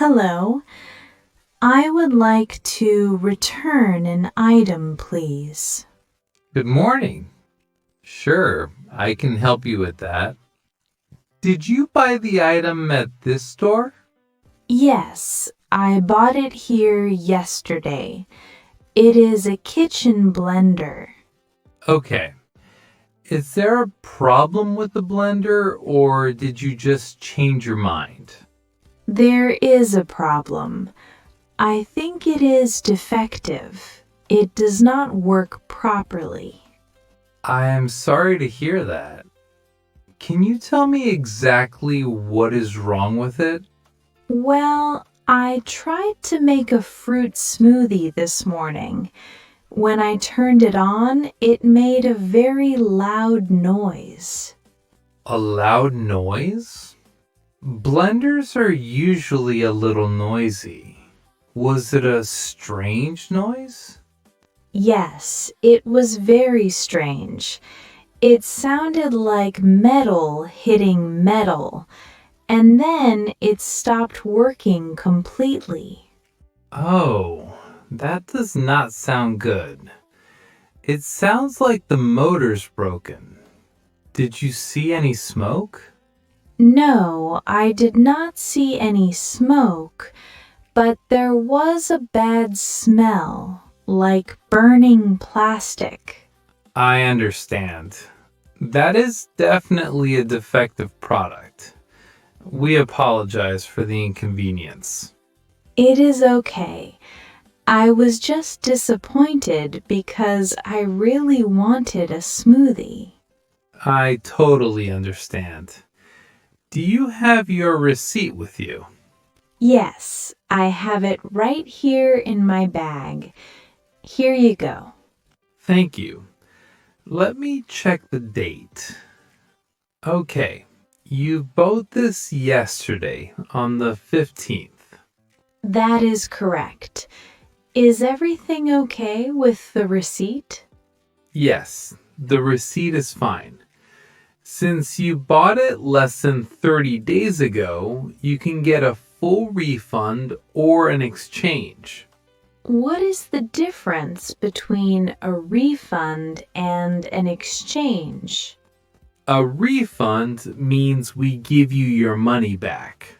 Hello. I would like to return an item, please. Good morning. Sure, I can help you with that. Did you buy the item at this store? Yes, I bought it here yesterday. It is a kitchen blender. Okay. Is there a problem with the blender, or did you just change your mind? There is a problem. I think it is defective. It does not work properly. I am sorry to hear that. Can you tell me exactly what is wrong with it? Well, I tried to make a fruit smoothie this morning. When I turned it on, it made a very loud noise. A loud noise? Blenders are usually a little noisy. Was it a strange noise? Yes, it was very strange. It sounded like metal hitting metal, and then it stopped working completely. Oh, that does not sound good. It sounds like the motor's broken. Did you see any smoke? No, I did not see any smoke, but there was a bad smell, like burning plastic. I understand. That is definitely a defective product. We apologize for the inconvenience. It is okay. I was just disappointed because I really wanted a smoothie. I totally understand. Do you have your receipt with you? Yes, I have it right here in my bag. Here you go. Thank you. Let me check the date. Okay, you bought this yesterday on the 15th. That is correct. Is everything okay with the receipt? Yes, the receipt is fine. Since you bought it less than 30 days ago, you can get a full refund or an exchange. What is the difference between a refund and an exchange? A refund means we give you your money back.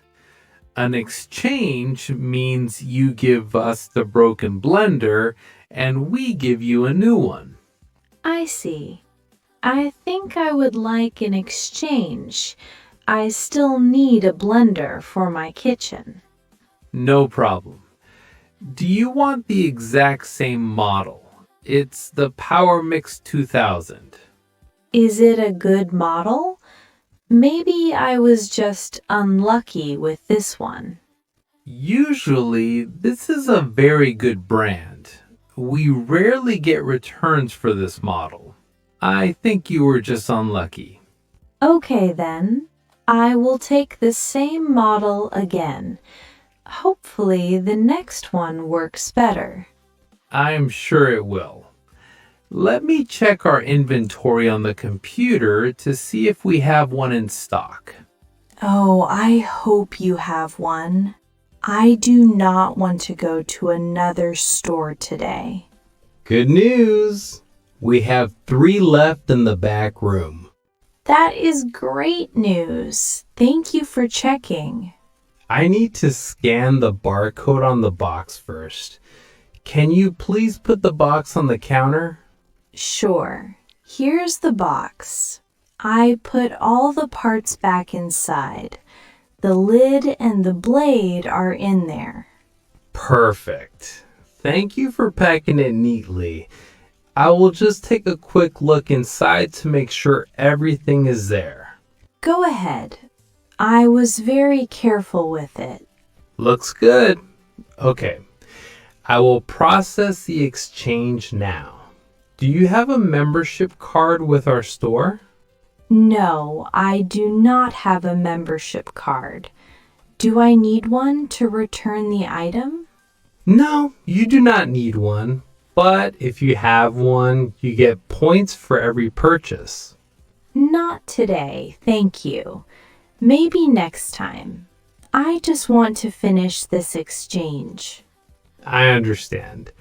An exchange means you give us the broken blender and we give you a new one. I see. I think I would like an exchange. I still need a blender for my kitchen. No problem. Do you want the exact same model? It's the Power Mix 2000. Is it a good model? Maybe I was just unlucky with this one. Usually, this is a very good brand. We rarely get returns for this model. I think you were just unlucky. Okay then, I will take the same model again. Hopefully the next one works better. I'm sure it will. Let me check our inventory on the computer to see if we have one in stock. Oh, I hope you have one. I do not want to go to another store today. Good news! We have 3 left in the back room. That is great news. Thank you for checking. I need to scan the barcode on the box first. Can you please put the box on the counter? Sure. Here's the box. I put all the parts back inside. The lid and the blade are in there. Perfect. Thank you for packing it neatly. I will just take a quick look inside to make sure everything is there. Go ahead. I was very careful with it. Looks good. Okay. I will process the exchange now. Do you have a membership card with our store? No, I do not have a membership card. Do I need one to return the item? No, you do not need one. But if you have one, you get points for every purchase. Not today, thank you. Maybe next time. I just want to finish this exchange. I understand.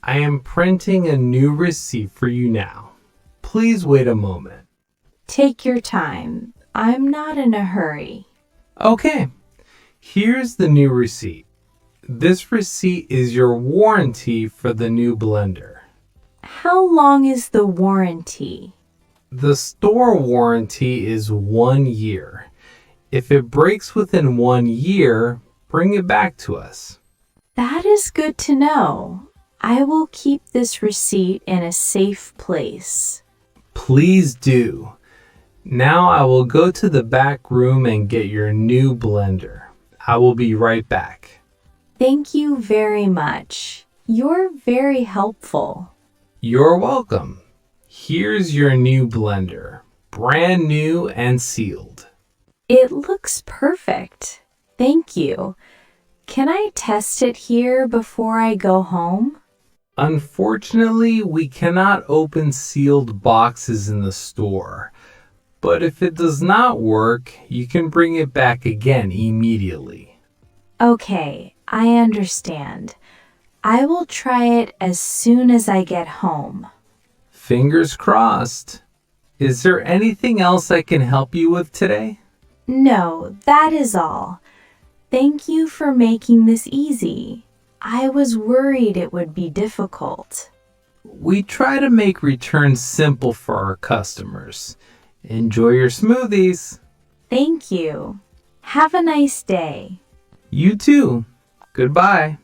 I am printing a new receipt for you now. Please wait a moment. Take your time. I'm not in a hurry. Okay, here's the new receipt. This receipt is your warranty for the new blender. How long is the warranty? The store warranty is 1 year. If it breaks within 1 year, bring it back to us. That is good to know. I will keep this receipt in a safe place. Please do. Now I will go to the back room and get your new blender. I will be right back. Thank you very much. You're very helpful. You're welcome. Here's your new blender, brand new and sealed. It looks perfect. Thank you. Can I test it here before I go home? Unfortunately, we cannot open sealed boxes in the store. But if it does not work, you can bring it back again immediately. Okay, I understand. I will try it as soon as I get home. Fingers crossed. Is there anything else I can help you with today? No, that is all. Thank you for making this easy. I was worried it would be difficult. We try to make returns simple for our customers. Enjoy your smoothies. Thank you. Have a nice day. You too. Goodbye.